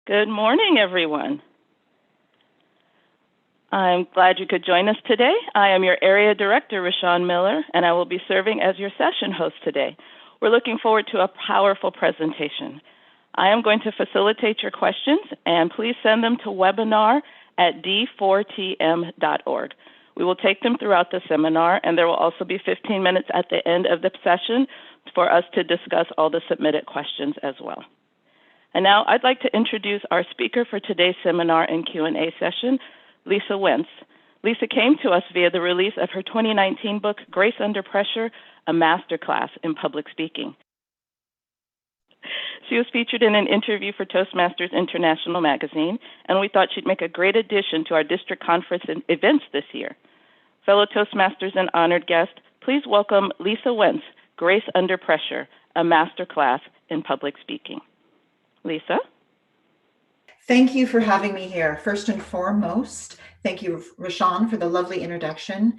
Good morning, everyone. I'm glad you could join us today. I am your Area Director, Rashawn Miller, and I will be serving as your session host today. We're looking forward to a powerful presentation. I am going to facilitate your questions, and please send them to webinar@d4tm.org. We will take them throughout the seminar, and there will also be 15 minutes at the end of the session for us to discuss all the submitted questions as well. And now I'd like to introduce our speaker for today's seminar and Q&A session, Lisa Wentz. Lisa came to us via the release of her 2019 book, Grace Under Pressure, a Masterclass in Public Speaking. She was featured in an interview for Toastmasters International magazine, and we thought she'd make a great addition to our district conference events this year. Fellow Toastmasters and honored guests, please welcome Lisa Wentz, Grace Under Pressure, a Masterclass in Public Speaking. Lisa? Thank you for having me here. First and foremost, thank you, Rashawn, for the lovely introduction.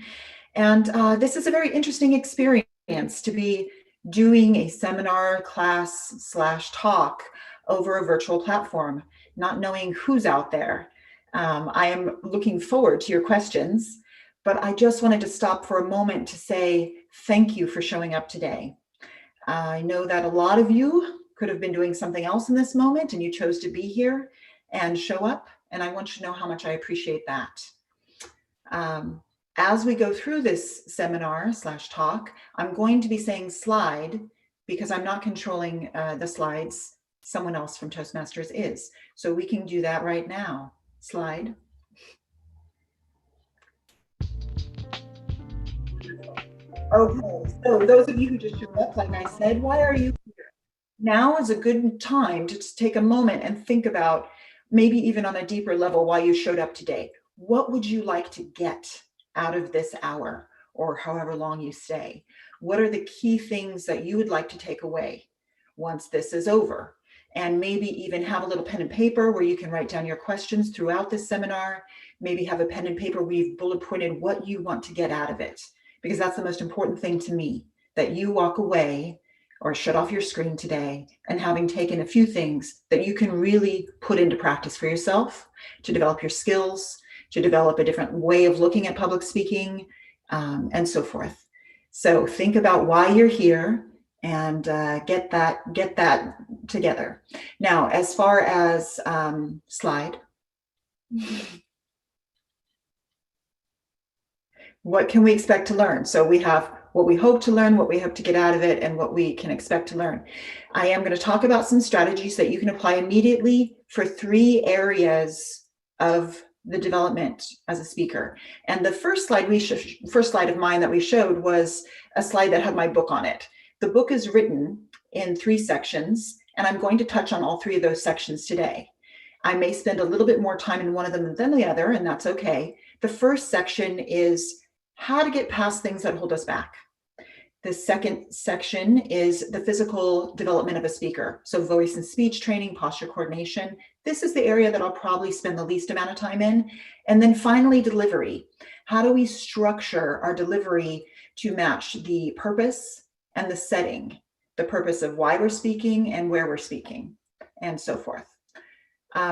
And this is a very interesting experience to be doing a seminar, class / talk over a virtual platform, not knowing who's out there. I am looking forward to your questions, but I just wanted to stop for a moment to say thank you for showing up today. I know that a lot of you could have been doing something else in this moment and you chose to be here and show up, and I want you to know how much I appreciate that. As we go through this seminar / talk, I'm going to be saying slide because I'm not controlling the slides. Someone else from Toastmasters is. So we can do that right now. Slide. Okay, so those of you who just showed up, like I said, why are you here? Now is a good time to take a moment and think about, maybe even on a deeper level, why you showed up today. What would you like to get out of this hour or however long you stay? What are the key things that you would like to take away once this is over? And maybe even have a little pen and paper where you can write down your questions throughout this seminar. Maybe have a pen and paper where you've bullet pointed what you want to get out of it, because that's the most important thing to me, that you walk away or shut off your screen today and having taken a few things that you can really put into practice for yourself to develop your skills, to develop a different way of looking at public speaking, and so forth. So think about why you're here and get that together. Now, as far as slide, what can we expect to learn? So we have what we hope to learn, what we hope to get out of it, and what we can expect to learn. I am going to talk about some strategies that you can apply immediately for 3 areas of the development as a speaker. And the first slide of mine that we showed was a slide that had my book on it. The book is written in 3 sections, and I'm going to touch on all 3 of those sections today. I may spend a little bit more time in one of them than the other, and that's okay. The first section is how to get past things that hold us back. The second section is the physical development of a speaker. So voice and speech training, posture coordination. This is the area that I'll probably spend the least amount of time in. And then finally, delivery. How do we structure our delivery to match the purpose and the setting, the purpose of why we're speaking and where we're speaking, and so forth.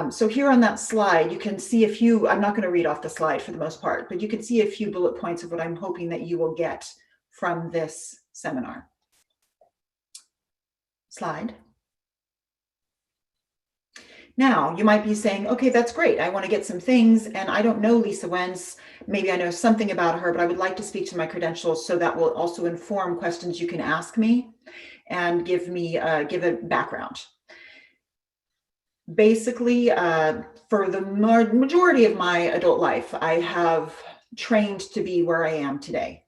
So here on that slide, you can see a few, I'm not going to read off the slide for the most part, but you can see a few bullet points of what I'm hoping that you will get from this seminar. Slide. Now, you might be saying, okay, that's great. I want to get some things, and I don't know Lisa Wentz. Maybe I know something about her, but I would like to speak to my credentials, so that will also inform questions you can ask me and give a background. Basically, for the majority of my adult life, I have trained to be where I am today.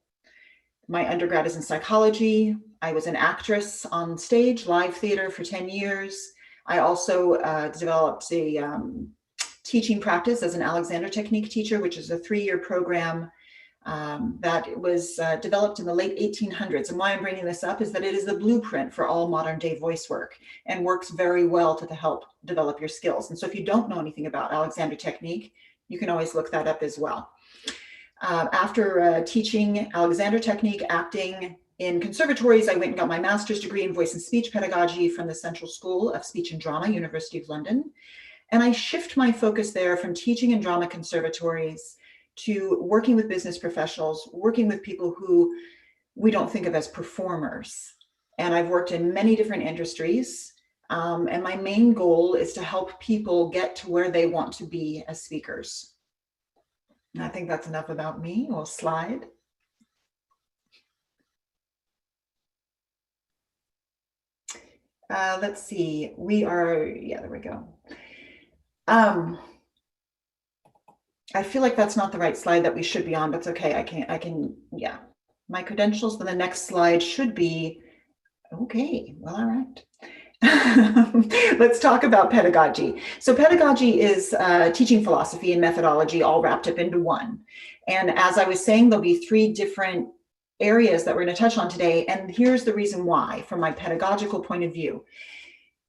My undergrad is in psychology. I was an actress on stage, live theater for 10 years. I also developed a teaching practice as an Alexander Technique teacher, which is a 3-year program that was developed in the late 1800s. And why I'm bringing this up is that it is the blueprint for all modern day voice work and works very well to help develop your skills. And so if you don't know anything about Alexander Technique, you can always look that up as well. After teaching Alexander Technique, acting in conservatories, I went and got my master's degree in voice and speech pedagogy from the Central School of Speech and Drama, University of London. And I shift my focus there from teaching in drama conservatories to working with business professionals, working with people who we don't think of as performers. And I've worked in many different industries. And my main goal is to help people get to where they want to be as speakers. And I think that's enough about me. We'll slide. Let's see. There we go. I feel like that's not the right slide that we should be on, but it's okay. Yeah. My credentials, then the next slide should be, okay, well, all right. Let's talk about pedagogy. So pedagogy is teaching philosophy and methodology all wrapped up into one. And as I was saying, there'll be 3 different areas that we're going to touch on today. And here's the reason why, from my pedagogical point of view.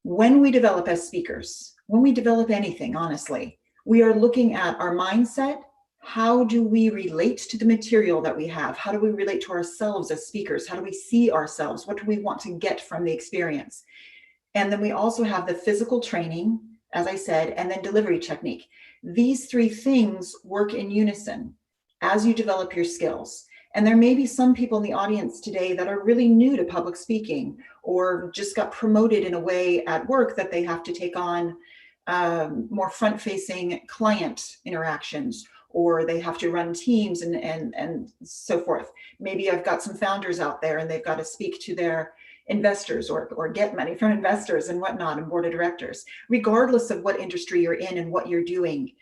When we develop as speakers, when we develop anything, honestly, we are looking at our mindset. How do we relate to the material that we have? How do we relate to ourselves as speakers? How do we see ourselves? What do we want to get from the experience? And then we also have the physical training, as I said, and then delivery technique. These 3 things work in unison as you develop your skills. And there may be some people in the audience today that are really new to public speaking or just got promoted in a way at work that they have to take on more front-facing client interactions, or they have to run teams and so forth. Maybe I've got some founders out there and they've got to speak to their investors or get money from investors and whatnot and board of directors. Regardless of what industry you're in and what you're doing,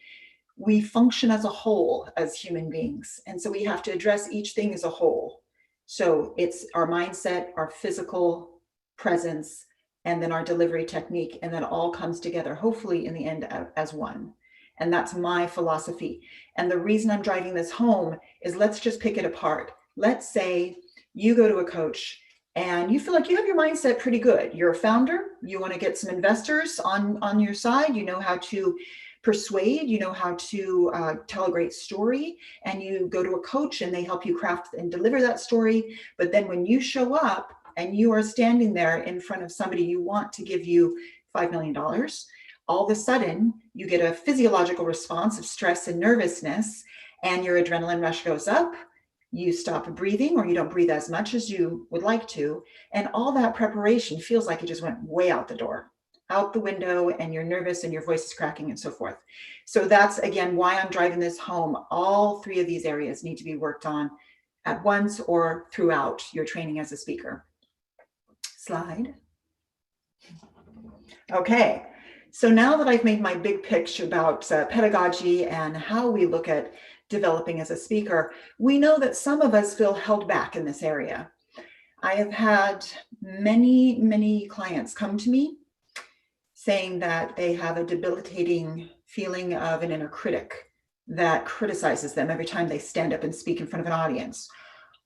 we function as a whole as human beings. And so we have to address each thing as a whole. So it's our mindset, our physical presence, and then our delivery technique, and that all comes together, hopefully in the end as one. And that's my philosophy. And the reason I'm driving this home is, let's just pick it apart. Let's say you go to a coach and you feel like you have your mindset pretty good. You're a founder, you want to get some investors on your side, you know how to persuade, you know how to tell a great story, and you go to a coach and they help you craft and deliver that story. But then when you show up and you are standing there in front of somebody you want to give you $5 million, all of a sudden you get a physiological response of stress and nervousness, and your adrenaline rush goes up. You stop breathing, or you don't breathe as much as you would like to. And all that preparation feels like it just went way out the door, out the window, and you're nervous and your voice is cracking and so forth. So that's, again, why I'm driving this home. All 3 of these areas need to be worked on at once or throughout your training as a speaker. Slide. Okay. So now that I've made my big pitch about pedagogy and how we look at developing as a speaker, we know that some of us feel held back in this area. I have had many, many clients come to me saying that they have a debilitating feeling of an inner critic that criticizes them every time they stand up and speak in front of an audience.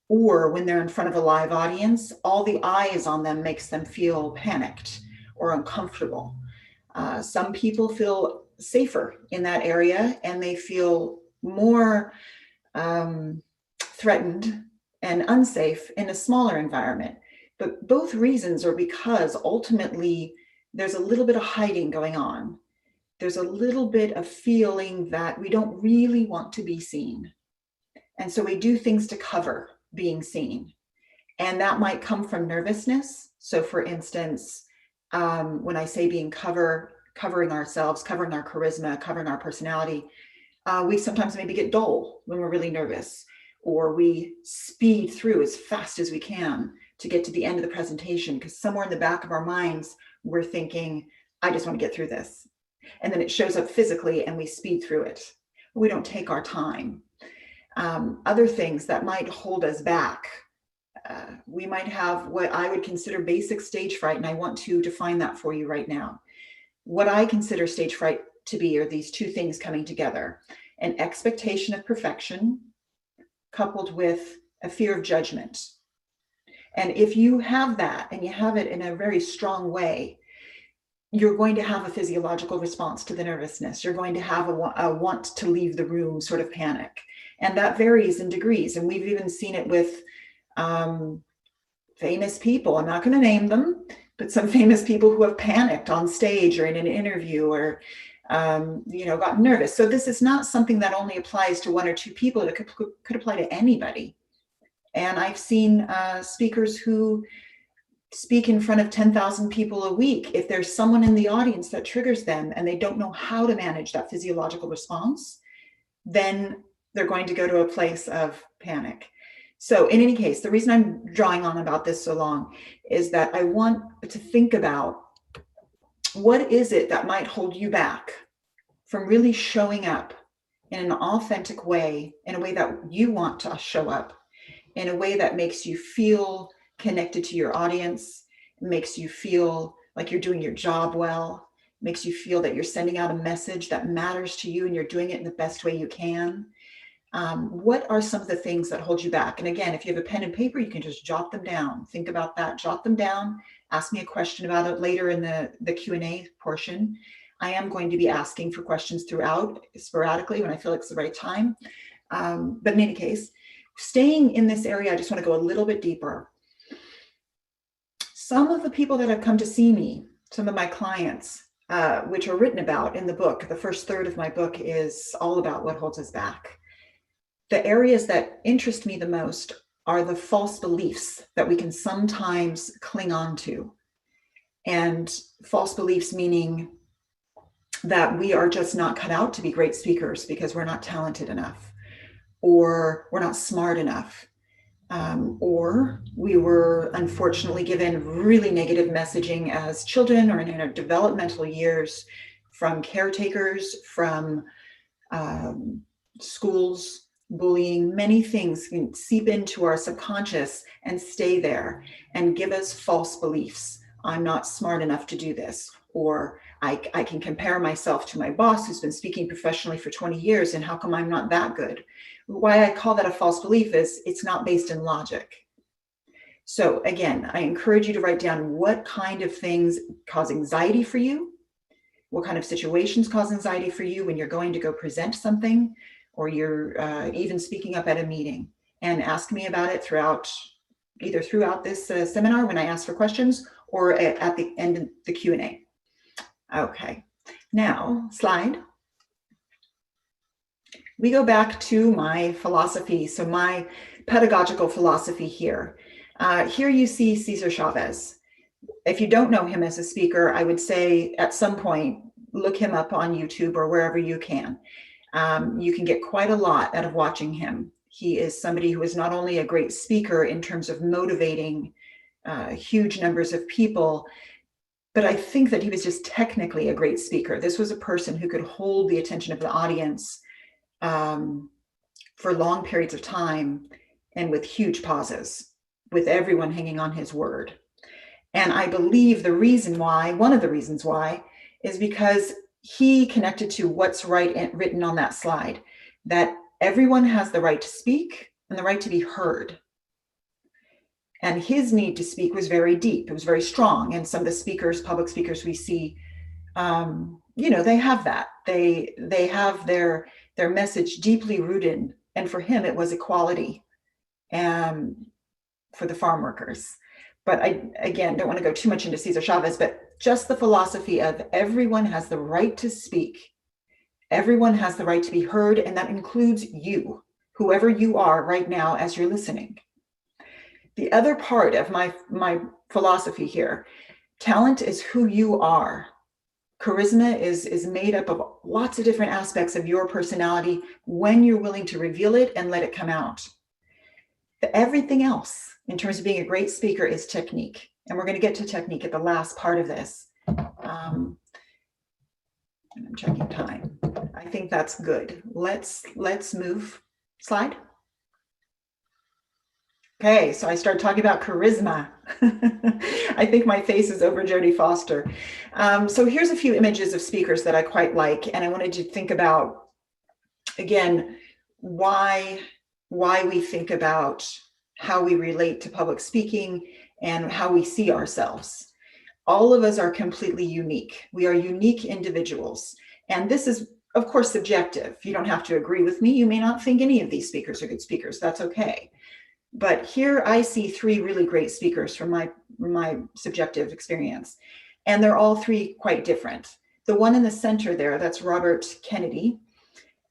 Or when they're in front of a live audience, all the eyes on them makes them feel panicked or uncomfortable. Some people feel safer in that area, and they feel more threatened and unsafe in a smaller environment. But both reasons are because ultimately there's a little bit of hiding going on. There's a little bit of feeling that we don't really want to be seen. And so we do things to cover being seen. And that might come from nervousness. So for instance, when I say being covering ourselves, covering our charisma, covering our personality, we sometimes maybe get dull when we're really nervous, or we speed through as fast as we can to get to the end of the presentation, because somewhere in the back of our minds, we're thinking, I just want to get through this. And then it shows up physically and we speed through it. We don't take our time. Other things that might hold us back. We might have what I would consider basic stage fright, and I want to define that for you right now. What I consider stage fright to be are these 2 things coming together: an expectation of perfection coupled with a fear of judgment. And if you have that, and you have it in a very strong way, you're going to have a physiological response to the nervousness. You're going to have a want to leave the room sort of panic. And that varies in degrees. And we've even seen it with famous people. I'm not going to name them, but some famous people who have panicked on stage or in an interview or, gotten nervous. So this is not something that only applies to one or two people. It could apply to anybody. And I've seen speakers who speak in front of 10,000 people a week. If there's someone in the audience that triggers them and they don't know how to manage that physiological response, then they're going to go to a place of panic. So in any case, the reason I'm drawing on about this so long is that I want to think about what is it that might hold you back from really showing up in an authentic way, in a way that you want to show up, in a way that makes you feel connected to your audience, makes you feel like you're doing your job well, makes you feel that you're sending out a message that matters to you and you're doing it in the best way you can. What are some of the things that hold you back? And again, if you have a pen and paper, you can just jot them down. Think about that, jot them down. Ask me a question about it later in the Q&A portion. I am going to be asking for questions throughout, sporadically, when I feel like it's the right time. But in any case, staying in this area, I just want to go a little bit deeper. Some of the people that have come to see me, some of my clients, which are written about in the book, the first third of my book is all about what holds us back. The areas that interest me the most are the false beliefs that we can sometimes cling on to. And false beliefs meaning that we are just not cut out to be great speakers because we're not talented enough, or we're not smart enough, or we were unfortunately given really negative messaging as children or in our developmental years from caretakers, from schools, bullying. Many things can seep into our subconscious and stay there and give us false beliefs. I'm not smart enough to do this, or I can compare myself to my boss who's been speaking professionally for 20 years, and how come I'm not that good? Why I call that a false belief is it's not based in logic. So again, I encourage you to write down what kind of things cause anxiety for you, what kind of situations cause anxiety for you when you're going to go present something, or you're even speaking up at a meeting, and ask me about it either throughout this seminar when I ask for questions, or at the end of the Q&A. Okay, now slide. We go back to my philosophy. So my pedagogical philosophy here. Here you see Cesar Chavez. If you don't know him as a speaker, I would say at some point, look him up on YouTube or wherever you can. You can get quite a lot out of watching him. He is somebody who is not only a great speaker in terms of motivating huge numbers of people, but I think that he was just technically a great speaker. This was a person who could hold the attention of the audience for long periods of time and with huge pauses, with everyone hanging on his word. And I believe one of the reasons why, is because he connected to what's written on that slide, that everyone has the right to speak and the right to be heard. And his need to speak was very deep. It was very strong. And some of the public speakers we see, they have that. They have their message deeply rooted. And for him, it was equality for the farm workers. But I, again, don't want to go too much into Cesar Chavez, but just the philosophy of everyone has the right to speak. Everyone has the right to be heard. And that includes you, whoever you are right now as you're listening. The other part of my philosophy here, talent is who you are. Charisma is made up of lots of different aspects of your personality when you're willing to reveal it and let it come out. Everything else in terms of being a great speaker is technique. And we're going to get to technique at the last part of this. And I'm checking time. I think that's good. Let's move. Slide. Okay, so I started talking about charisma. I think my face is over Jodie Foster. So here's a few images of speakers that I quite like. And I wanted to think about, again, why we think about how we relate to public speaking and how we see ourselves. All of us are completely unique. We are unique individuals. And this is, of course, subjective. You don't have to agree with me. You may not think any of these speakers are good speakers. That's okay. But here I see three really great speakers from my subjective experience. And they're all three quite different. The one in the center there, that's Robert Kennedy.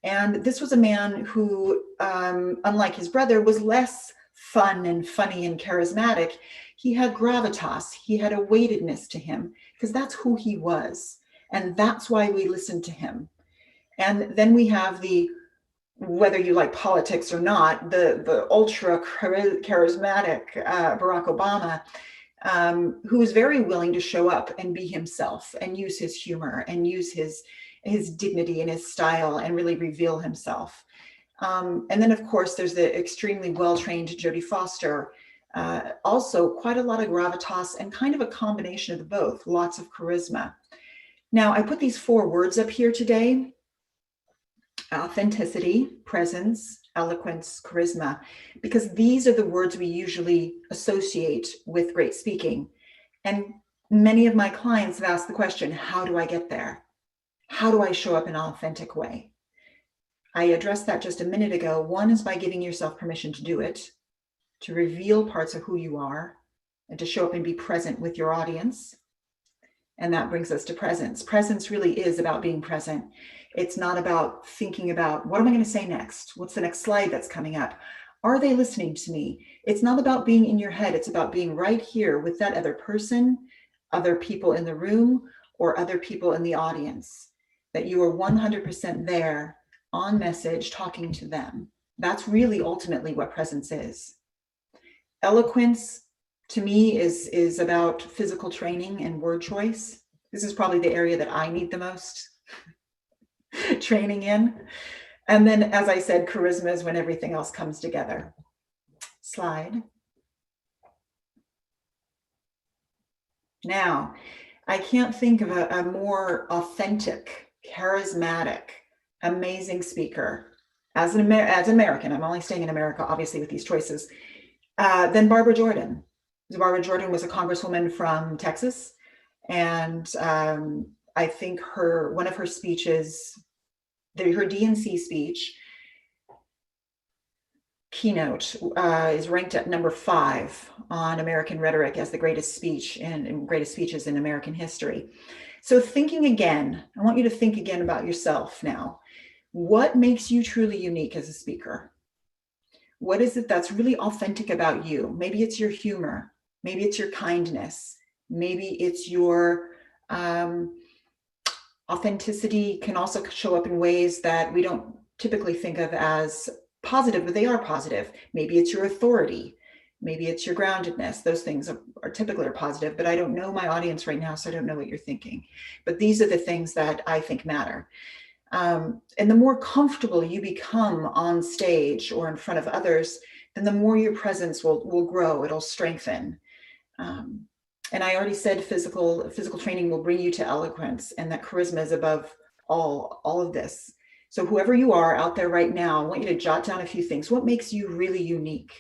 And this was a man who, unlike his brother, was less fun and funny and charismatic. He had gravitas, he had a weightedness to him, because that's who he was. And that's why we listened to him. And then we have the, whether you like politics or not, the ultra charismatic Barack Obama, who was very willing to show up and be himself and use his humor and use his dignity and his style and really reveal himself. And then, of course, there's the extremely well-trained Jodie Foster, also quite a lot of gravitas and kind of a combination of the both, lots of charisma. Now, I put these 4 words up here today: authenticity, presence, eloquence, charisma, because these are the words we usually associate with great speaking. And many of my clients have asked the question, how do I get there? How do I show up in an authentic way? I addressed that just a minute ago. One is by giving yourself permission to do it, to reveal parts of who you are, and to show up and be present with your audience. And that brings us to presence. Presence really is about being present. It's not about thinking about, what am I going to say next? What's the next slide that's coming up? Are they listening to me? It's not about being in your head. It's about being right here with that other person, other people in the room, or other people in the audience, that you are 100% there on message, talking to them. That's really ultimately what presence is. Eloquence, to me, is about physical training and word choice. This is probably the area that I need the most training in. And then, as I said, charisma is when everything else comes together. Slide. Now, I can't think of a more authentic, charismatic, amazing speaker as an American. I'm only staying in America, obviously, with these choices, than Barbara Jordan. Barbara Jordan was a congresswoman from Texas, and I think one of her speeches, her DNC speech, keynote, is ranked at number 5 on American Rhetoric as the greatest speech and greatest speeches in American history. So thinking again, I want you to think again about yourself now. What makes you truly unique as a speaker? What is it that's really authentic about you? Maybe it's your humor. Maybe it's your kindness. Maybe it's your authenticity can also show up in ways that we don't typically think of as positive, but they are positive. Maybe it's your authority. Maybe it's your groundedness. Those things are typically positive, but I don't know my audience right now, so I don't know what you're thinking. But these are the things that I think matter. And the more comfortable you become on stage or in front of others, then the more your presence will grow, it'll strengthen. And I already said physical training will bring you to eloquence, and that charisma is above all of this. So whoever you are out there right now, I want you to jot down a few things. What makes you really unique?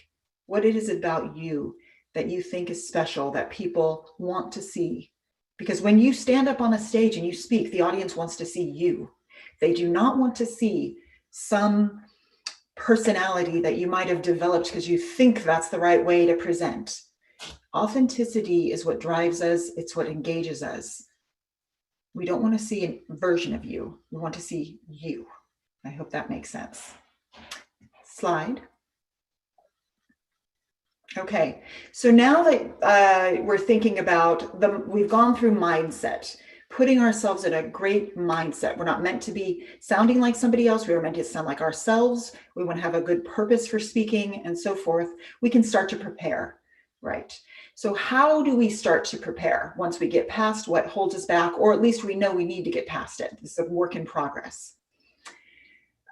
What it is about you that you think is special, that people want to see? Because when you stand up on a stage and you speak, the audience wants to see you. They do not want to see some personality that you might have developed because you think that's the right way to present. Authenticity is what drives us. It's what engages us. We don't want to see a version of you. We want to see you. I hope that makes sense. Slide. Okay, so now that we're thinking about we've gone through mindset, putting ourselves in a great mindset. We're not meant to be sounding like somebody else. We are meant to sound like ourselves. We want to have a good purpose for speaking and so forth. We can start to prepare, right? So how do we start to prepare once we get past what holds us back, or at least we know we need to get past it? This is a work in progress.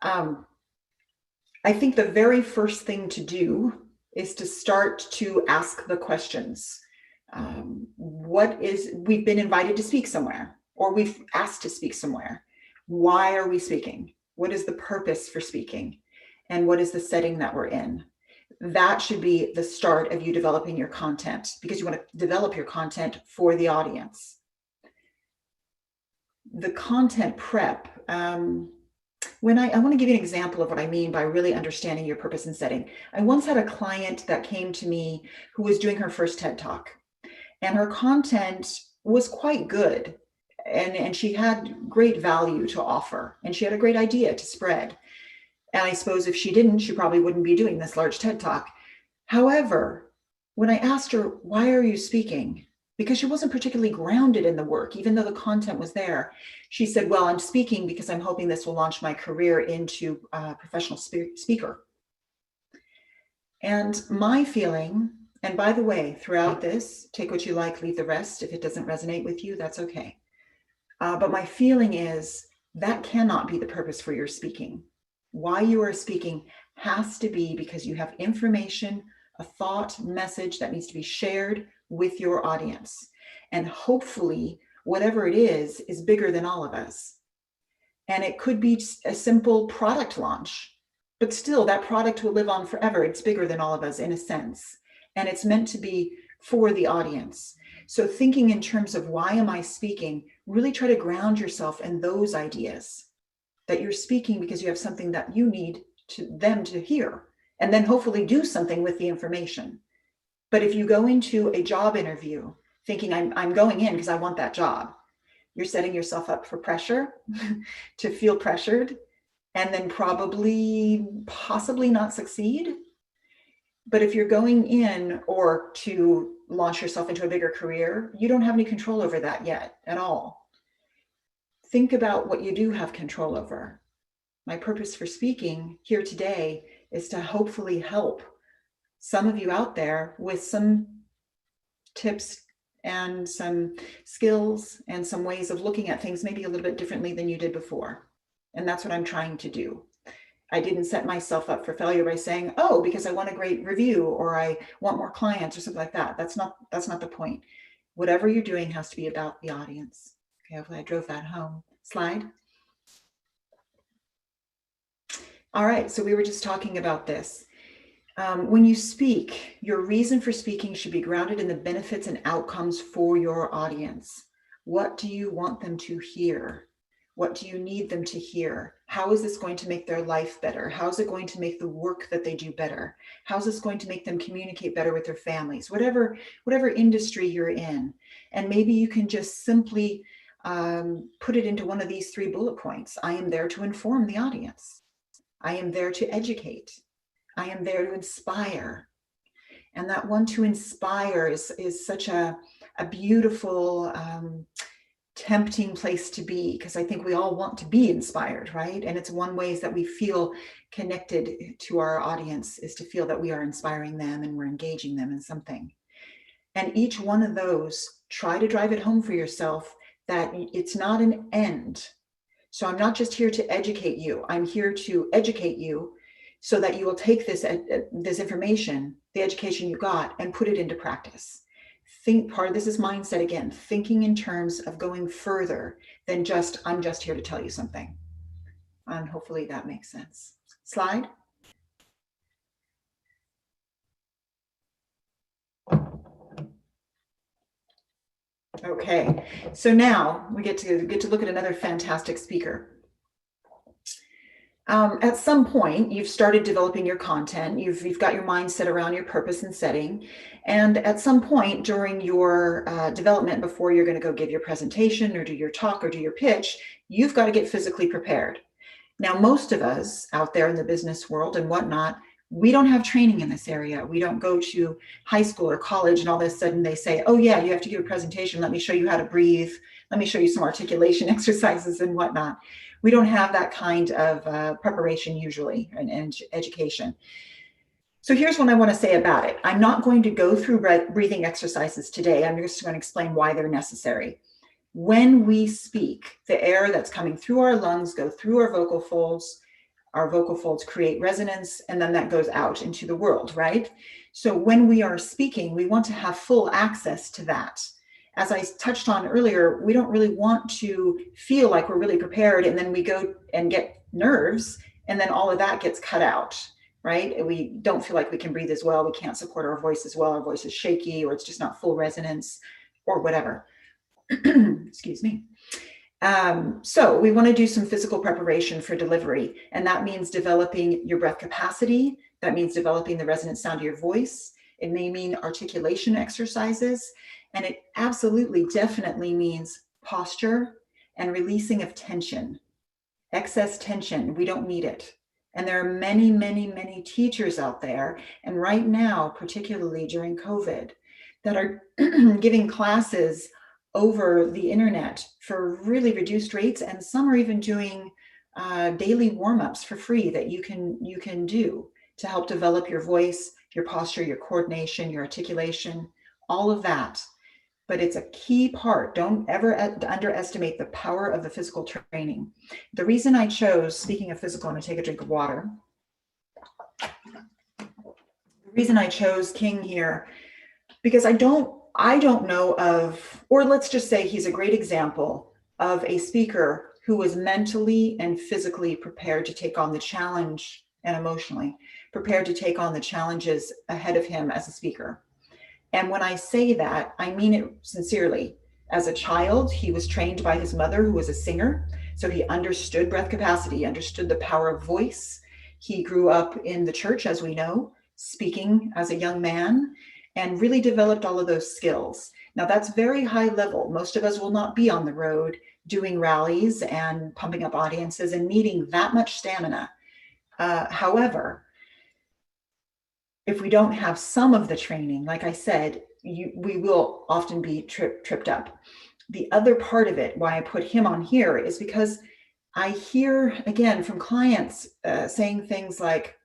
I think the very first thing to do is to start to ask the questions. We've been invited to speak somewhere, or we've asked to speak somewhere. Why are we speaking? What is the purpose for speaking? And what is the setting that we're in? That should be the start of you developing your content, because you want to develop your content for the audience. The content prep, I want to give you an example of what I mean by really understanding your purpose and setting. I once had a client that came to me who was doing her first TED Talk, and her content was quite good. And she had great value to offer, and she had a great idea to spread. And I suppose if she didn't, she probably wouldn't be doing this large TED Talk. However, when I asked her, why are you speaking? Because she wasn't particularly grounded in the work, even though the content was there. She said, well, I'm speaking because I'm hoping this will launch my career into a professional speaker. And my feeling, and by the way, throughout this, take what you like, leave the rest. If it doesn't resonate with you, that's okay. But my feeling is that cannot be the purpose for your speaking. Why you are speaking has to be because you have information, a thought, message that needs to be shared with your audience. And hopefully, whatever it is bigger than all of us. And it could be a simple product launch, but still that product will live on forever. It's bigger than all of us in a sense. And it's meant to be for the audience. So thinking in terms of why am I speaking, really try to ground yourself in those ideas, that you're speaking because you have something that you need them to hear, and then hopefully do something with the information. But if you go into a job interview thinking I'm going in because I want that job, you're setting yourself up for pressure, to feel pressured, and then possibly not succeed. But if you're going in or to launch yourself into a bigger career, you don't have any control over that yet at all. Think about what you do have control over. My purpose for speaking here today is to hopefully help some of you out there with some tips and some skills and some ways of looking at things maybe a little bit differently than you did before. And that's what I'm trying to do. I didn't set myself up for failure by saying, oh, because I want a great review or I want more clients or something like that. That's not the point. Whatever you're doing has to be about the audience. Okay, hopefully I drove that home. Slide. All right, so we were just talking about this. When you speak, your reason for speaking should be grounded in the benefits and outcomes for your audience. What do you want them to hear? What do you need them to hear? How is this going to make their life better? How is it going to make the work that they do better? How is this going to make them communicate better with their families? Whatever industry you're in. And maybe you can just simply put it into one of these 3 bullet points. I am there to inform the audience. I am there to educate. I am there to inspire. And that one, to inspire, is such a beautiful, tempting place to be, because I think we all want to be inspired, right? And it's one ways that we feel connected to our audience, is to feel that we are inspiring them and we're engaging them in something. And each one of those, try to drive it home for yourself that it's not an end. So I'm not just here to educate you. I'm here to educate you so that you will take this information, the education you got, and put it into practice. Part of this is mindset again, thinking in terms of going further than just, I'm just here to tell you something. And hopefully that makes sense. Slide. Okay, so now we get to look at another fantastic speaker. At some point, you've started developing your content. You've got your mindset around your purpose and setting. And at some point during your development, before you're going to go give your presentation or do your talk or do your pitch, you've got to get physically prepared. Now, most of us out there in the business world and whatnot, we don't have training in this area. We don't go to high school or college and all of a sudden they say, oh yeah, you have to give a presentation. Let me show you how to breathe. Let me show you some articulation exercises and whatnot. We don't have that kind of preparation usually and education. So here's what I want to say about it. I'm not going to go through breathing exercises today. I'm just going to explain why they're necessary. When we speak, the air that's coming through our lungs go through our vocal folds. Our vocal folds create resonance, and then that goes out into the world, right? So when we are speaking, we want to have full access to that. As I touched on earlier, we don't really want to feel like we're really prepared, and then we go and get nerves, and then all of that gets cut out, right? We don't feel like we can breathe as well. We can't support our voice as well. Our voice is shaky, or it's just not full resonance, or whatever. Excuse me. So we want to do some physical preparation for delivery, and that means developing your breath capacity. That means developing the resonant sound of your voice. It may mean articulation exercises, and it absolutely, definitely means posture and releasing of tension. Excess tension, we don't need it. And there are many, many, many teachers out there, and right now, particularly during COVID, that are giving classes over the internet for really reduced rates, and some are even doing daily warm-ups for free that you can do to help develop your voice, your posture, your coordination, your articulation, all of that. But it's a key part. Don't ever underestimate the power of the physical training. The reason I chose, speaking of physical, I'm going to take a drink of water. The reason I chose King here, because I don't know of, or let's just say he's a great example of a speaker who was mentally and physically prepared to take on the challenge, and emotionally prepared to take on the challenges ahead of him as a speaker. And when I say that, I mean it sincerely. As a child, he was trained by his mother, who was a singer. So he understood breath capacity, understood the power of voice. He grew up in the church, as we know, speaking as a young man, and really developed all of those skills. Now, that's very high level. Most of us will not be on the road doing rallies and pumping up audiences and needing that much stamina. However, if we don't have some of the training, like I said, we will often be tripped up. The other part of it, why I put him on here, is because I hear, again, from clients saying things like,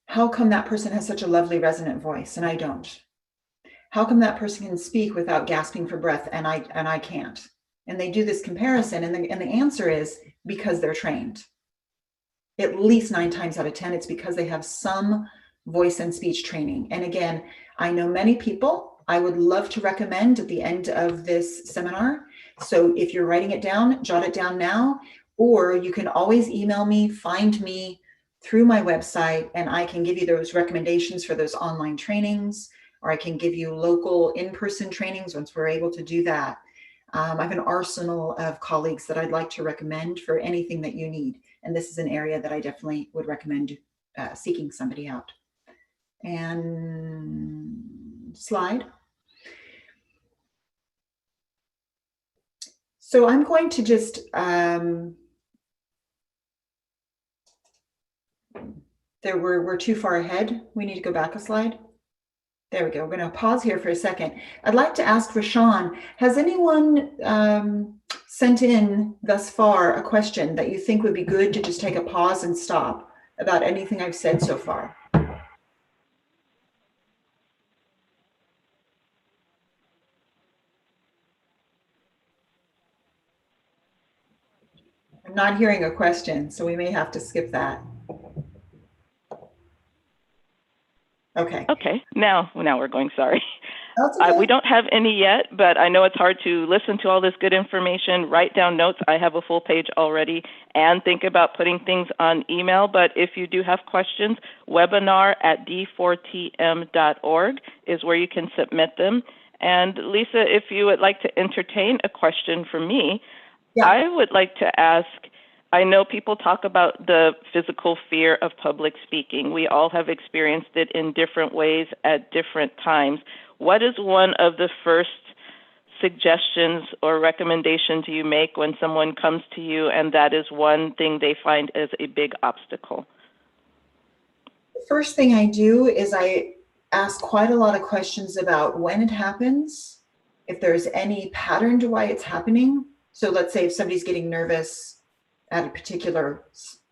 how come that person has such a lovely resonant voice and I don't? How come that person can speak without gasping for breath and I can't? And they do this comparison, and the answer is because they're trained. At least 9 times out of 10, it's because they have some voice and speech training. And again, I know many people I would love to recommend at the end of this seminar. So if you're writing it down, jot it down now, or you can always email me, find me through my website, and I can give you those recommendations for those online trainings, or I can give you local in-person trainings once we're able to do that. I have an arsenal of colleagues that I'd like to recommend for anything that you need. And this is an area that I definitely would recommend seeking somebody out. And slide. So I'm going to just, we're too far ahead. We need to go back a slide. There we go. We're going to pause here for a second. I'd like to ask Rashawn, has anyone sent in thus far a question that you think would be good to just take a pause and stop about anything I've said so far? I'm not hearing a question, so we may have to skip that. Okay. Okay, now we're going, sorry. Okay. We don't have any yet, but I know it's hard to listen to all this good information, write down notes. I have a full page already, and think about putting things on email. But if you do have questions, webinar@d4tm.org is where you can submit them. And Lisa, if you would like to entertain a question from me, yeah. I would like to ask, I know people talk about the physical fear of public speaking. We all have experienced it in different ways at different times. What is one of the first suggestions or recommendations you make when someone comes to you and that is one thing they find as a big obstacle? The first thing I do is I ask quite a lot of questions about when it happens, if there's any pattern to why it's happening. So let's say if somebody's getting nervous at a particular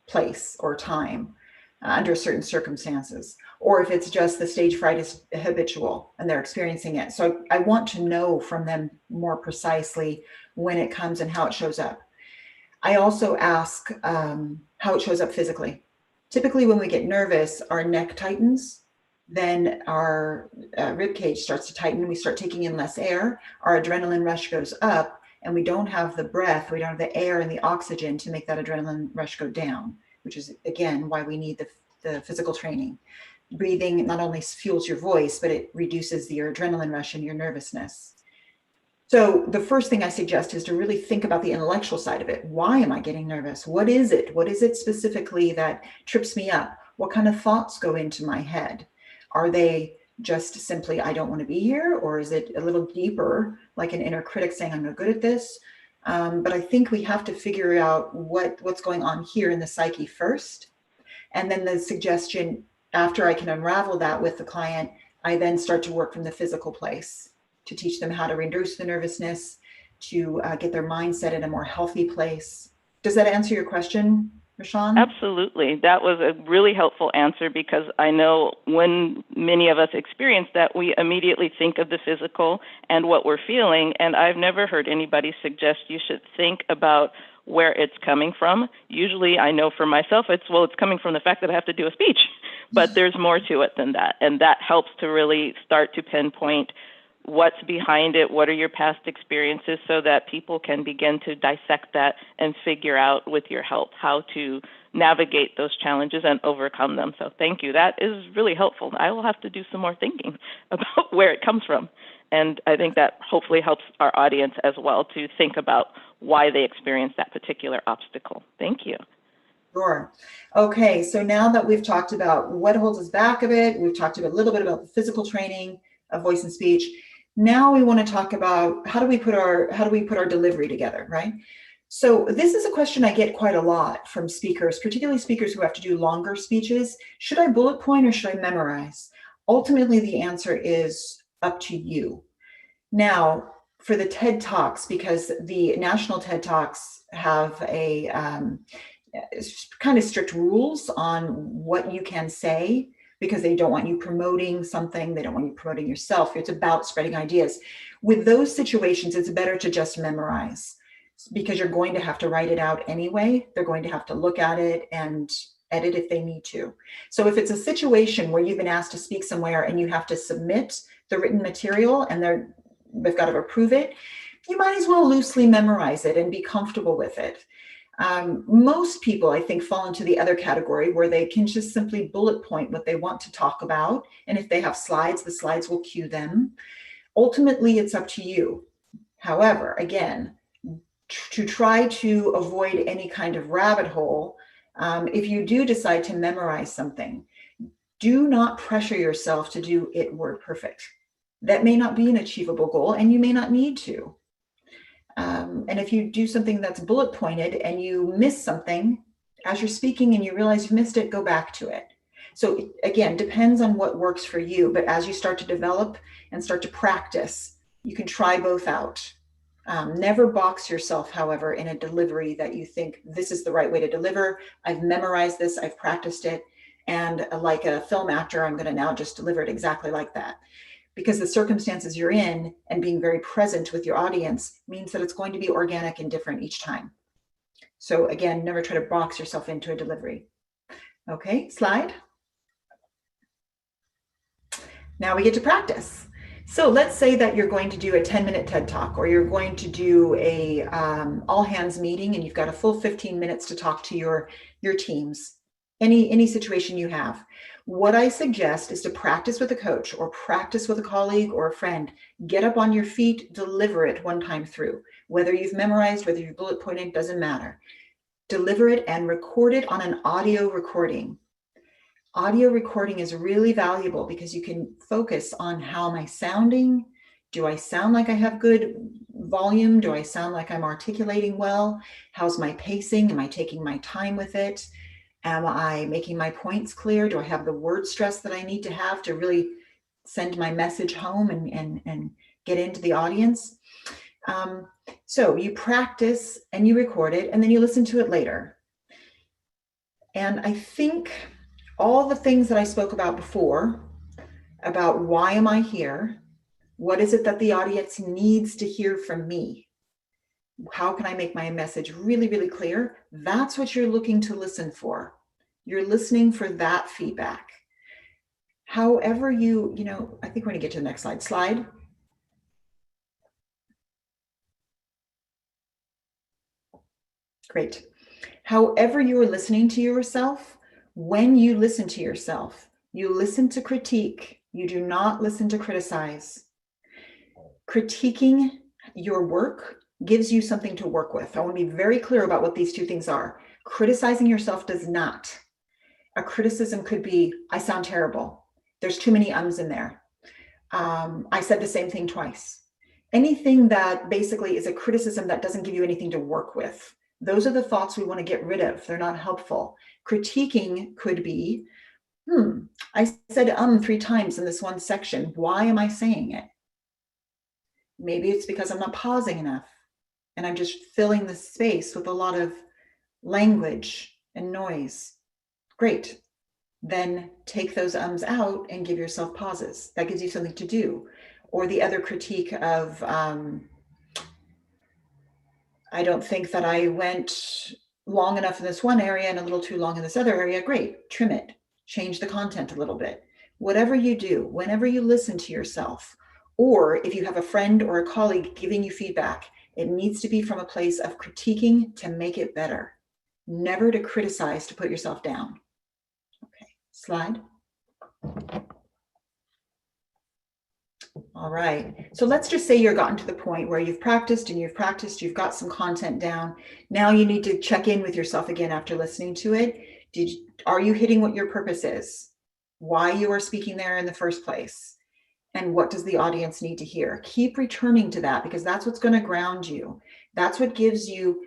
place or time under certain circumstances, or if it's just the stage fright is habitual and they're experiencing it. So I want to know from them more precisely when it comes and how it shows up. I also ask how it shows up physically. Typically when we get nervous, our neck tightens, then our rib cage starts to tighten, we start taking in less air, our adrenaline rush goes up, and we don't have the breath, we don't have the air and the oxygen to make that adrenaline rush go down, which is, again, why we need the physical training. Breathing not only fuels your voice, but it reduces your adrenaline rush and your nervousness. So the first thing I suggest is to really think about the intellectual side of it. Why am I getting nervous? What is it? What is it specifically that trips me up? What kind of thoughts go into my head? Are they just simply, I don't want to be here? Or is it a little deeper, like an inner critic saying, I'm no good at this? But I think we have to figure out what's going on here in the psyche first. And then the suggestion, after I can unravel that with the client, I then start to work from the physical place to teach them how to reduce the nervousness, to get their mindset in a more healthy place. Does that answer your question, Rashawn? Absolutely. That was a really helpful answer, because I know when many of us experience that, we immediately think of the physical and what we're feeling. And I've never heard anybody suggest you should think about where it's coming from. Usually I know for myself, it's coming from the fact that I have to do a speech, but there's more to it than that. And that helps to really start to pinpoint what's behind it, what are your past experiences, so that people can begin to dissect that and figure out, with your help, how to navigate those challenges and overcome them. So thank you. That is really helpful. I will have to do some more thinking about where it comes from. And I think that hopefully helps our audience as well to think about why they experience that particular obstacle. Thank you. Sure. Okay, so now that we've talked about what holds us back a bit, we've talked a little bit about the physical training of voice and speech. Now we want to talk about how do we put our delivery together, right? So this is a question I get quite a lot from speakers, particularly speakers who have to do longer speeches. Should I bullet point or should I memorize? Ultimately, the answer is up to you. Now, for the TED Talks, because the national TED Talks have a kind of strict rules on what you can say, because they don't want you promoting something. They don't want you promoting yourself. It's about spreading ideas. With those situations, it's better to just memorize, because you're going to have to write it out anyway. They're going to have to look at it and edit if they need to. So if it's a situation where you've been asked to speak somewhere and you have to submit the written material and they've got to approve it, you might as well loosely memorize it and be comfortable with it. Most people, I think, fall into the other category where they can just simply bullet point what they want to talk about. And if they have slides, the slides will cue them. Ultimately, it's up to you. However, again, to try to avoid any kind of rabbit hole, if you do decide to memorize something, do not pressure yourself to do it word perfect. That may not be an achievable goal, and you may not need to. And if you do something that's bullet pointed and you miss something as you're speaking and you realize you've missed it, go back to it. So again, depends on what works for you. But as you start to develop and start to practice, you can try both out. Never box yourself, however, in a delivery that you think this is the right way to deliver. I've memorized this, I've practiced it. And like a film actor, I'm going to now just deliver it exactly like that. Because the circumstances you're in and being very present with your audience means that it's going to be organic and different each time. So again, never try to box yourself into a delivery. Okay, slide. Now we get to practice. So let's say that you're going to do a 10-minute TED Talk, or you're going to do a all hands meeting, and you've got a full 15 minutes to talk to your teams. Any situation you have. What I suggest is to practice with a coach or practice with a colleague or a friend. Get up on your feet, deliver it one time through. Whether you've memorized, whether you've bullet pointed, doesn't matter. Deliver it and record it on an audio recording. Audio recording is really valuable because you can focus on how am I sounding? Do I sound like I have good volume? Do I sound like I'm articulating well? How's my pacing? Am I taking my time with it? Am I making my points clear? Do I have the word stress that I need to have to really send my message home and get into the audience? So you practice and you record it, and then you listen to it later. And I think all the things that I spoke about before, about why am I here? What is it that the audience needs to hear from me? How can I make my message really, really clear? That's what you're looking to listen for. You're listening for that feedback. However I think we're going to get to the next slide. Great. However you are listening to yourself, when you listen to yourself, you listen to critique. You do not listen to criticize. Critiquing Your work gives you something to work with. I want to be very clear about what these two things are. Criticizing yourself does not. A criticism could be, I sound terrible. There's too many ums in there. I said the same thing twice. Anything that basically is a criticism that doesn't give you anything to work with. Those are the thoughts we want to get rid of. They're not helpful. Critiquing could be, I said 3 times in this one section. Why am I saying it? Maybe it's because I'm not pausing enough and I'm just filling the space with a lot of language and noise. Great. Then take those ums out and give yourself pauses. That gives you something to do. Or the other critique of, I don't think that I went long enough in this one area and a little too long in this other area. Great. Trim it. Change the content a little bit. Whatever you do, whenever you listen to yourself, or if you have a friend or a colleague giving you feedback, it needs to be from a place of critiquing to make it better. Never to criticize to put yourself down. Okay, slide. All right, so let's just say you're gotten to the point where you've practiced, you've got some content down. Now you need to check in with yourself again after listening to it. Are you hitting what your purpose is? Why you are speaking there in the first place? And what does the audience need to hear? Keep returning to that, because that's what's going to ground you. That's what gives you,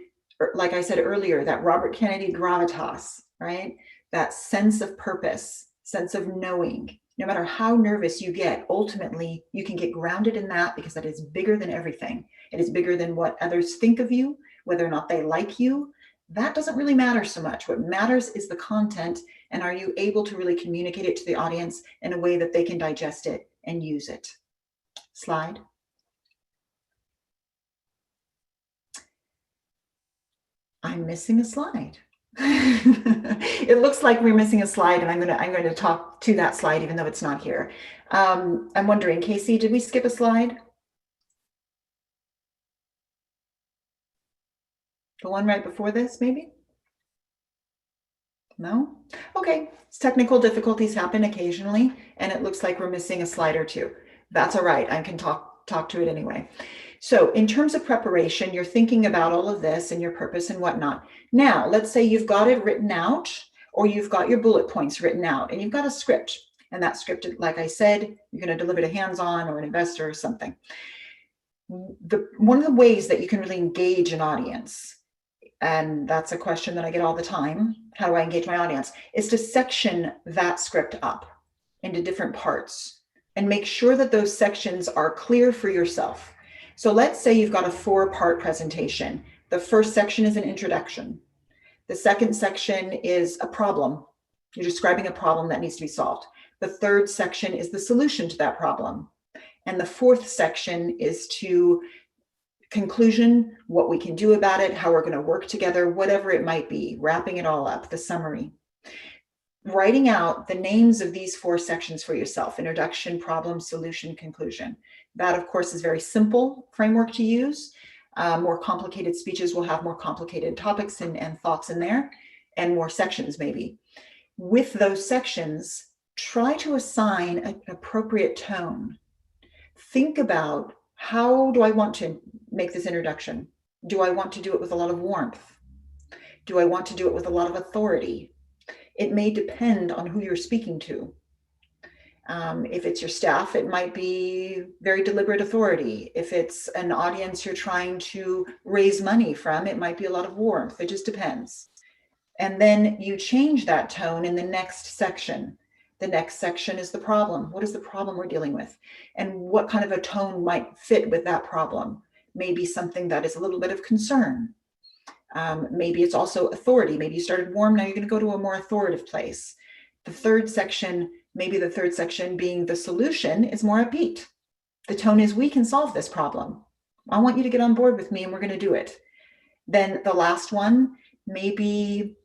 like I said earlier, that Robert Kennedy gravitas, right? That sense of purpose, sense of knowing. No matter how nervous you get, ultimately, you can get grounded in that, because that is bigger than everything. It is bigger than what others think of you, whether or not they like you. That doesn't really matter so much. What matters is the content, and are you able to really communicate it to the audience in a way that they can digest it and use it. Slide. I'm missing a slide. It looks like we're missing a slide, and I'm going to talk to that slide even though it's not here. I'm wondering, Casey, did we skip a slide? The one right before this, maybe? No? Okay, technical difficulties happen occasionally, and it looks like we're missing a slide or two. That's all right, I can talk to it anyway. So in terms of preparation, you're thinking about all of this and your purpose and whatnot. Now, let's say you've got it written out, or you've got your bullet points written out, and you've got a script. And that script, like I said, you're going to deliver to hands-on or an investor or something. One of the ways that you can really engage an audience, and that's a question that I get all the time, how do I engage my audience, is to section that script up into different parts and make sure that those sections are clear for yourself. So let's say you've got a 4-part presentation. The first section is an introduction. The second section is a problem. You're describing a problem that needs to be solved. The third section is the solution to that problem. And the fourth section is to conclusion, what we can do about it, how we're going to work together, whatever it might be, wrapping it all up, the summary. Writing out the names of these 4 sections for yourself: introduction, problem, solution, conclusion. That, of course, is very simple framework to use. More complicated speeches will have more complicated topics and thoughts in there, and more sections maybe. With those sections, try to assign an appropriate tone. Think about, how do I want to make this introduction? Do I want to do it with a lot of warmth? Do I want to do it with a lot of authority? It may depend on who you're speaking to. If it's your staff, it might be very deliberate authority. If it's an audience you're trying to raise money from, it might be a lot of warmth. It just depends. And then you change that tone in the next section. The next section is the problem. What is the problem we're dealing with? And what kind of a tone might fit with that problem? Maybe something that is a little bit of concern. Maybe it's also authority. Maybe you started warm, now you're going to go to a more authoritative place. The third section, maybe the third section being the solution, is more upbeat. The tone is, we can solve this problem. I want you to get on board with me and we're going to do it. Then the last one, maybe,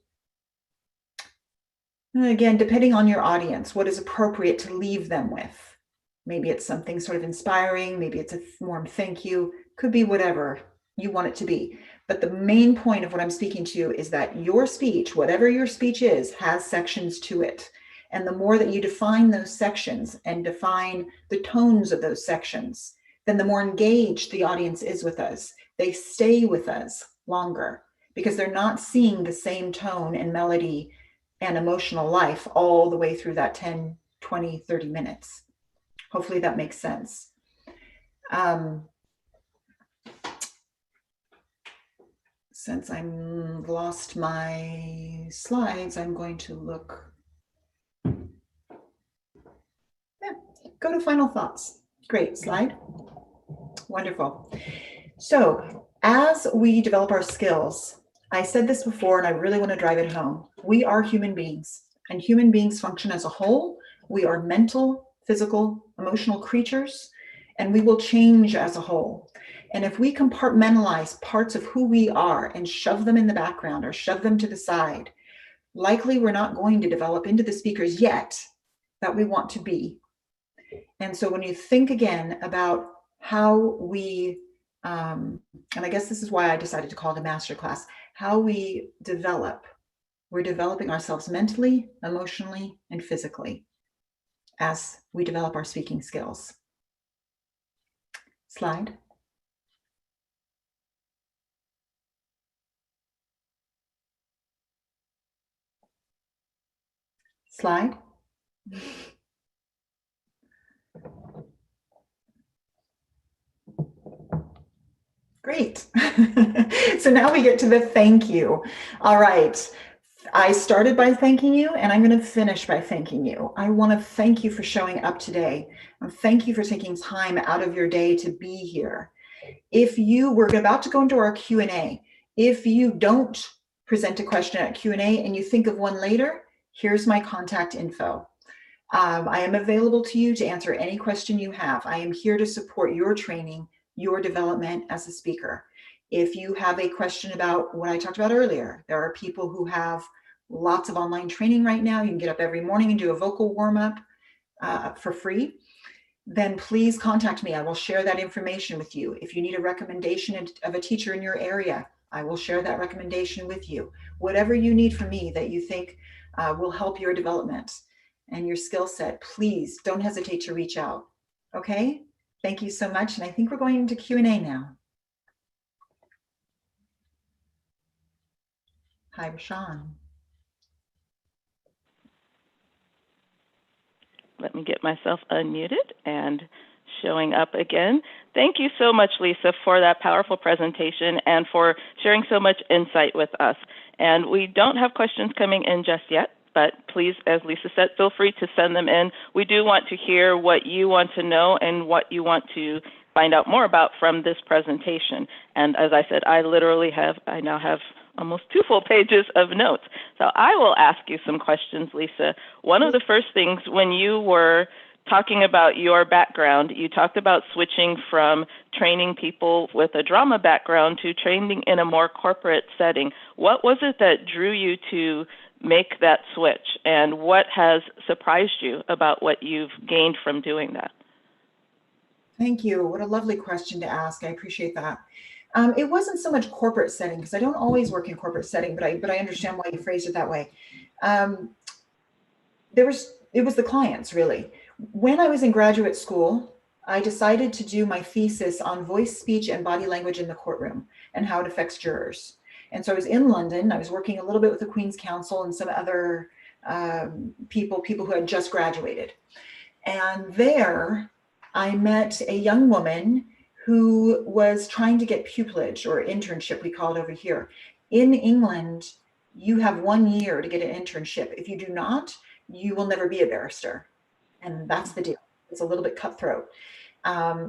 again, depending on your audience, what is appropriate to leave them with. Maybe it's something sort of inspiring. Maybe it's a warm thank you. Could be whatever you want it to be. But the main point of what I'm speaking to is that your speech, whatever your speech is, has sections to it. And the more that you define those sections and define the tones of those sections, then the more engaged the audience is with us. They stay with us longer because they're not seeing the same tone and melody and emotional life all the way through that 10, 20, 30 minutes. Hopefully that makes sense. Since I'm lost my slides, I'm going to look. Yeah, go to final thoughts. Great, slide. Wonderful. So as we develop our skills, I said this before and I really want to drive it home. We are human beings, and human beings function as a whole. We are mental, physical, emotional creatures, and we will change as a whole. And if we compartmentalize parts of who we are and shove them in the background or shove them to the side, likely we're not going to develop into the speakers yet that we want to be. And so when you think again about how we, and I guess this is why I decided to call it a masterclass, how we develop, we're developing ourselves mentally, emotionally, and physically as we develop our speaking skills. Slide. Slide. Great. So now we get to the thank you. All right. I started by thanking you, and I'm going to finish by thanking you. I want to thank you for showing up today. And thank you for taking time out of your day to be here. We're about to go into our Q&A. If you don't present a question at Q&A and you think of one later, here's my contact info. I am available to you to answer any question you have. I am here to support your training, your development as a speaker. If you have a question about what I talked about earlier, there are people who have lots of online training right now. You can get up every morning and do a vocal warm-up for free. Then please contact me. I will share that information with you. If you need a recommendation of a teacher in your area, I will share that recommendation with you. Whatever you need from me that you think will help your development and your skill set, please don't hesitate to reach out. Okay? Thank you so much. And I think we're going into Q&A now. Hi, Rashawn. Let me get myself unmuted and showing up again. Thank you so much, Lisa, for that powerful presentation and for sharing so much insight with us. And we don't have questions coming in just yet, but please, as Lisa said, feel free to send them in. We do want to hear what you want to know and what you want to find out more about from this presentation. And as I said, I now have almost 2 full pages of notes. So I will ask you some questions, Lisa. One of the first things when you were talking about your background, you talked about switching from training people with a drama background to training in a more corporate setting. What was it that drew you to make that switch, and what has surprised you about what you've gained from doing that? Thank you. What a lovely question to ask. I appreciate that. It wasn't so much corporate setting, because I don't always work in corporate setting, but I understand why you phrased it that way. It was the clients, really. When I was in graduate school, I decided to do my thesis on voice, speech, and body language in the courtroom and how it affects jurors. And so I was in London. I was working a little bit with the Queen's Counsel and some other people who had just graduated. And there I met a young woman who was trying to get pupillage, or internship, we call it over here. In England, you have 1 year to get an internship. If you do not, you will never be a barrister. And that's the deal. It's a little bit cutthroat.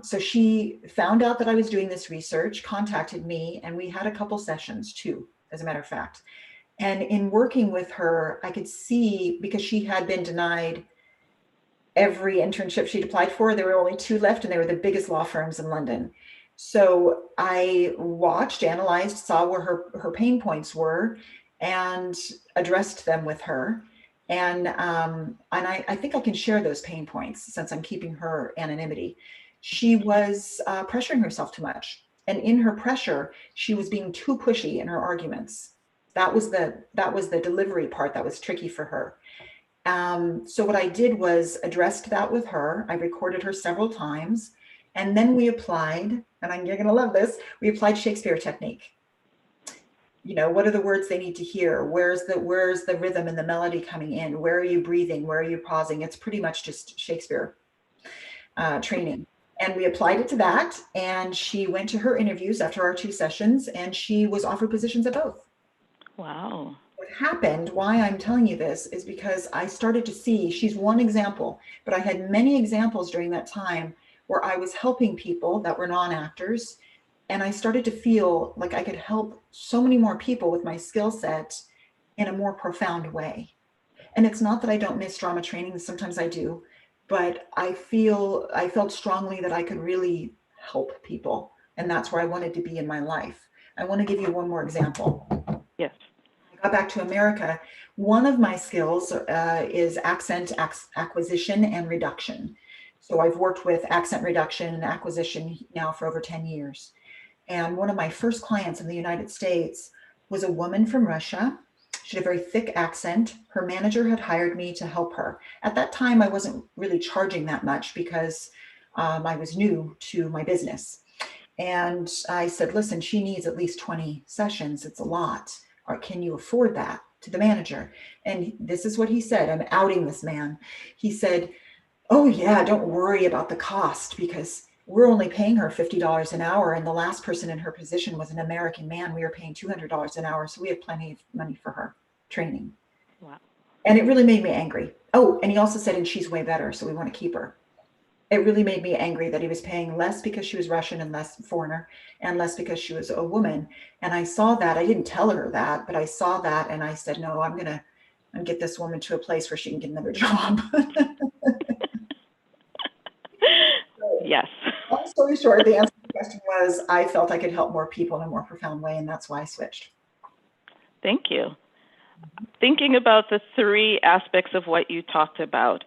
So she found out that I was doing this research, contacted me, and we had a couple sessions too, as a matter of fact. And in working with her, I could see, because she had been denied every internship she'd applied for, there were only 2 left, and they were the biggest law firms in London. So I watched, analyzed, saw where her pain points were, and addressed them with her. And I think I can share those pain points since I'm keeping her anonymity. She was pressuring herself too much. And in her pressure, she was being too pushy in her arguments. That was the delivery part that was tricky for her. So what I did was addressed that with her. I recorded her several times, And then we applied, and you're going to love this, we applied Shakespeare technique. You know, what are the words they need to hear? Where's the rhythm and the melody coming in? Where are you breathing? Where are you pausing? It's pretty much just Shakespeare training. And we applied it to that. And she went to her interviews after our 2 sessions, and she was offered positions at both. Wow. What happened, why I'm telling you this, is because I started to see, she's one example, but I had many examples during that time where I was helping people that were non-actors. And I started to feel like I could help so many more people with my skill set in a more profound way. And it's not that I don't miss drama training, sometimes I do, but I felt strongly that I could really help people. And that's where I wanted to be in my life. I want to give you one more example. Yes. I got back to America. One of my skills is accent acquisition and reduction. So I've worked with accent reduction and acquisition now for over 10 years. And one of my first clients in the United States was a woman from Russia. She had a very thick accent. Her manager had hired me to help her. At that time, I wasn't really charging that much because I was new to my business. And I said, listen, she needs at least 20 sessions. It's a lot. Or can you afford that, to the manager? And this is what he said. I'm outing this man. He said, oh yeah, don't worry about the cost, because we're only paying her $50 an hour. And the last person in her position was an American man. We were paying $200 an hour. So we have plenty of money for her training. Wow. And it really made me angry. Oh, and he also said, and she's way better, so we want to keep her. It really made me angry that he was paying less because she was Russian and less foreigner, and less because she was a woman. And I saw that. I didn't tell her that, but I saw that, and I said, no, I'm gonna get this woman to a place where she can get another job. Yes. Long story short, the answer to the question was I felt I could help more people in a more profound way, and that's why I switched. Thank you. Thinking about the 3 aspects of what you talked about,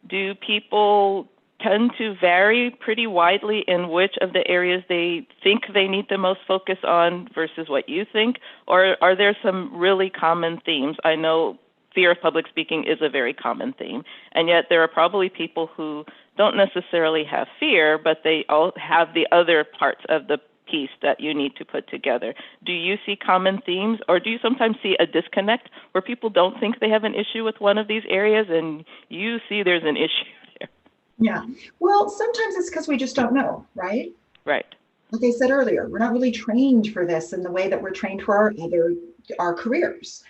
do people tend to vary pretty widely in which of the areas they think they need the most focus on versus what you think? Or are there some really common themes? I know fear of public speaking is a very common theme, and yet there are probably people who don't necessarily have fear, but they all have the other parts of the piece that you need to put together. Do you see common themes, or do you sometimes see a disconnect where people don't think they have an issue with one of these areas and you see there's an issue there? Yeah. Well, sometimes it's because we just don't know, right? Right. Like I said earlier, we're not really trained for this in the way that we're trained for our careers.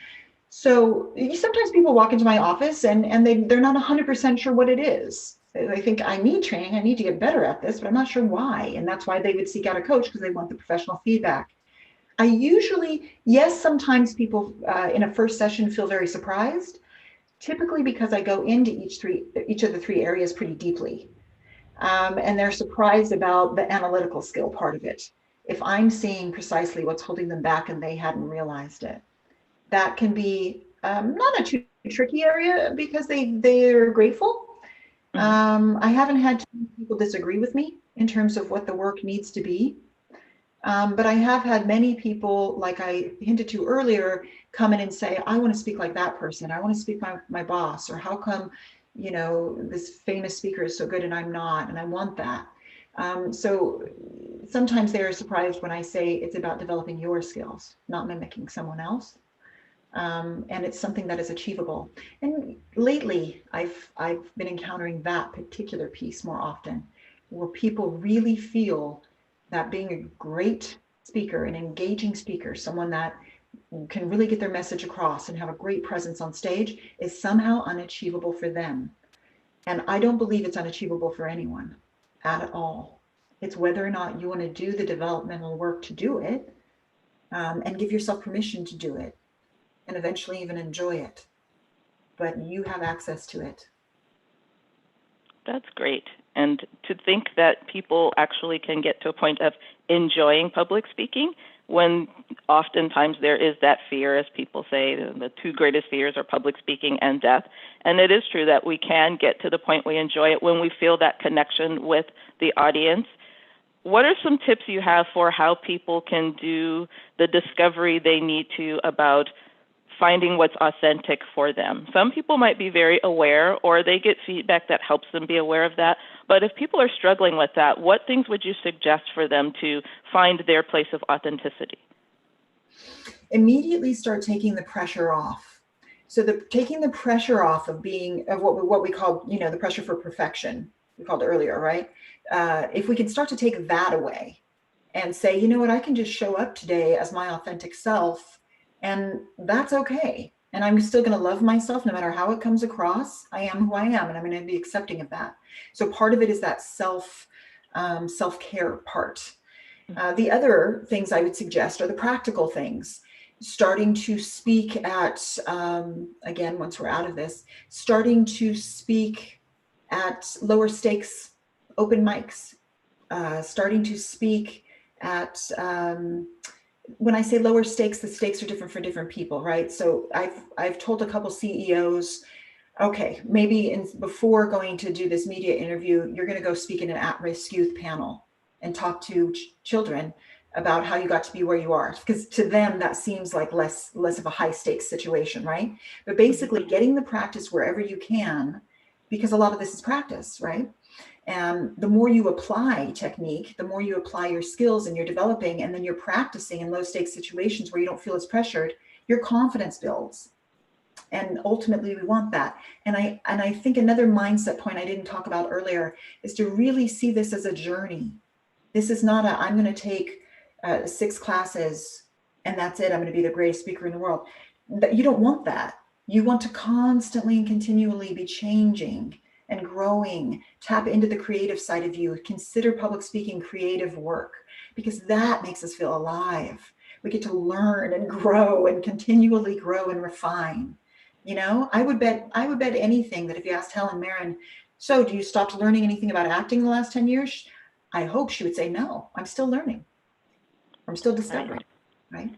So sometimes people walk into my office and they're not 100% sure what it is. They think I need training, I need to get better at this, but I'm not sure why. And that's why they would seek out a coach, because they want the professional feedback. I usually, yes, sometimes people in a first session feel very surprised, typically because I go into each of the 3 areas pretty deeply. And they're surprised about the analytical skill part of it. If I'm seeing precisely what's holding them back and they hadn't realized it, that can be not a too tricky area because they're grateful. I haven't had too many people disagree with me in terms of what the work needs to be. But I have had many people, like I hinted to earlier, come in and say, I want to speak like that person. I want to speak my boss, or how come, this famous speaker is so good and I'm not, and I want that. So sometimes they're surprised when I say it's about developing your skills, not mimicking someone else. And it's something that is achievable. And lately, I've been encountering that particular piece more often, where people really feel that being a great speaker, an engaging speaker, someone that can really get their message across and have a great presence on stage, is somehow unachievable for them. And I don't believe it's unachievable for anyone at all. It's whether or not you want to do the developmental work to do it, and give yourself permission to do it, and eventually even enjoy it. But you have access to it. That's great. And to think that people actually can get to a point of enjoying public speaking, when oftentimes there is that fear, as people say, the 2 greatest fears are public speaking and death. And it is true that we can get to the point we enjoy it when we feel that connection with the audience. What are some tips you have for how people can do the discovery they need to about finding what's authentic for them? Some people might be very aware, or they get feedback that helps them be aware of that, But if people are struggling with that, what things would you suggest for them to find their place of authenticity? Immediately start taking the pressure off. So taking the pressure off of what we call, the pressure for perfection, we called it earlier, right? If we can start to take that away and say, you know what, I can just show up today as my authentic self, and that's okay. And I'm still going to love myself no matter how it comes across. I am who I am, and I'm going to be accepting of that. So part of it is that self-care part. The other things I would suggest are the practical things. Starting to speak at, again, once we're out of this, starting to speak at lower stakes open mics, starting to speak at, when I say lower stakes, the stakes are different for different people, right? So I've told a couple CEOs, okay, maybe before going to do this media interview, you're going to go speak in an at-risk youth panel and talk to children about how you got to be where you are, because to them that seems like less of a high stakes situation, right? But basically getting the practice wherever you can, because a lot of this is practice, right? And the more you apply technique, the more you apply your skills and you're developing, and then you're practicing in low stakes situations where you don't feel as pressured, your confidence builds. And ultimately we want that. And I think another mindset point I didn't talk about earlier is to really see this as a journey. This is not I'm going to take 6 classes and that's it. I'm going to be the greatest speaker in the world. You don't want that. You want to constantly and continually be changing and growing. Tap into the creative side of you. Consider public speaking creative work, because that makes us feel alive. We get to learn and grow and continually grow and refine. I would bet anything that if you asked Helen Mirren, so do you stop learning anything about acting in the last 10 years? I hope she would say, no, I'm still learning. I'm still discovering, right?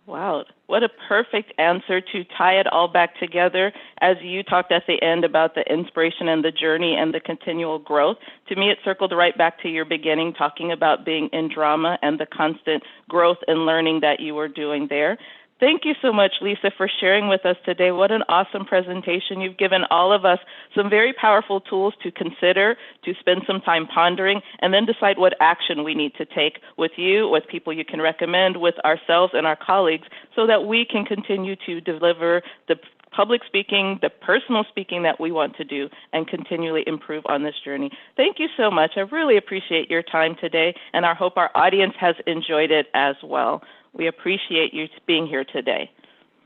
Wow, what a perfect answer to tie it all back together. As you talked at the end about the inspiration and the journey and the continual growth, to me it circled right back to your beginning, talking about being in drama and the constant growth and learning that you were doing there. Thank you so much, Lisa, for sharing with us today. What an awesome presentation. You've given all of us some very powerful tools to consider, to spend some time pondering, and then decide what action we need to take with you, with people you can recommend, with ourselves and our colleagues, so that we can continue to deliver the public speaking, the personal speaking that we want to do, and continually improve on this journey. Thank you so much. I really appreciate your time today, and I hope our audience has enjoyed it as well. We appreciate you being here today.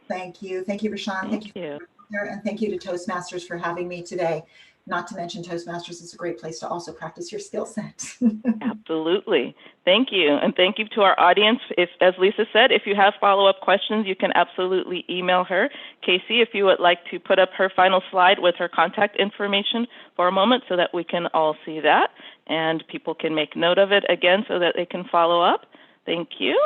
Thank you. Thank you, Rashawn. Thank you. And thank you to Toastmasters for having me today. Not to mention Toastmasters is a great place to also practice your skill set. Absolutely. Thank you. And thank you to our audience. As Lisa said, if you have follow-up questions, you can absolutely email her. Casey, if you would like to put up her final slide with her contact information for a moment so that we can all see that and people can make note of it again so that they can follow up. Thank you.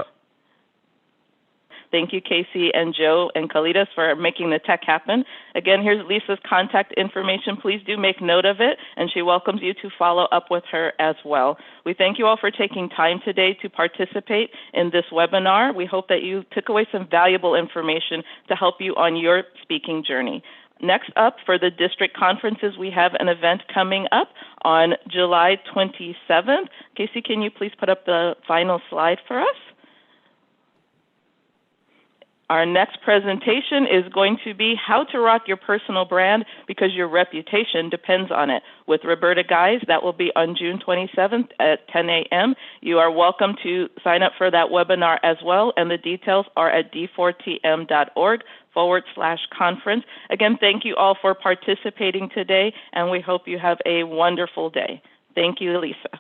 Thank you, Casey and Joe and Kalidas, for making the tech happen. Again, here's Lisa's contact information. Please do make note of it, and she welcomes you to follow up with her as well. We thank you all for taking time today to participate in this webinar. We hope that you took away some valuable information to help you on your speaking journey. Next up, for the district conferences, we have an event coming up on July 27th. Casey, can you please put up the final slide for us? Our next presentation is going to be How to Rock Your Personal Brand Because Your Reputation Depends on It with Roberta Guys. That will be on June 27th at 10 a.m. You are welcome to sign up for that webinar as well, and the details are at d4tm.org/conference. Again, thank you all for participating today, and we hope you have a wonderful day. Thank you, Lisa.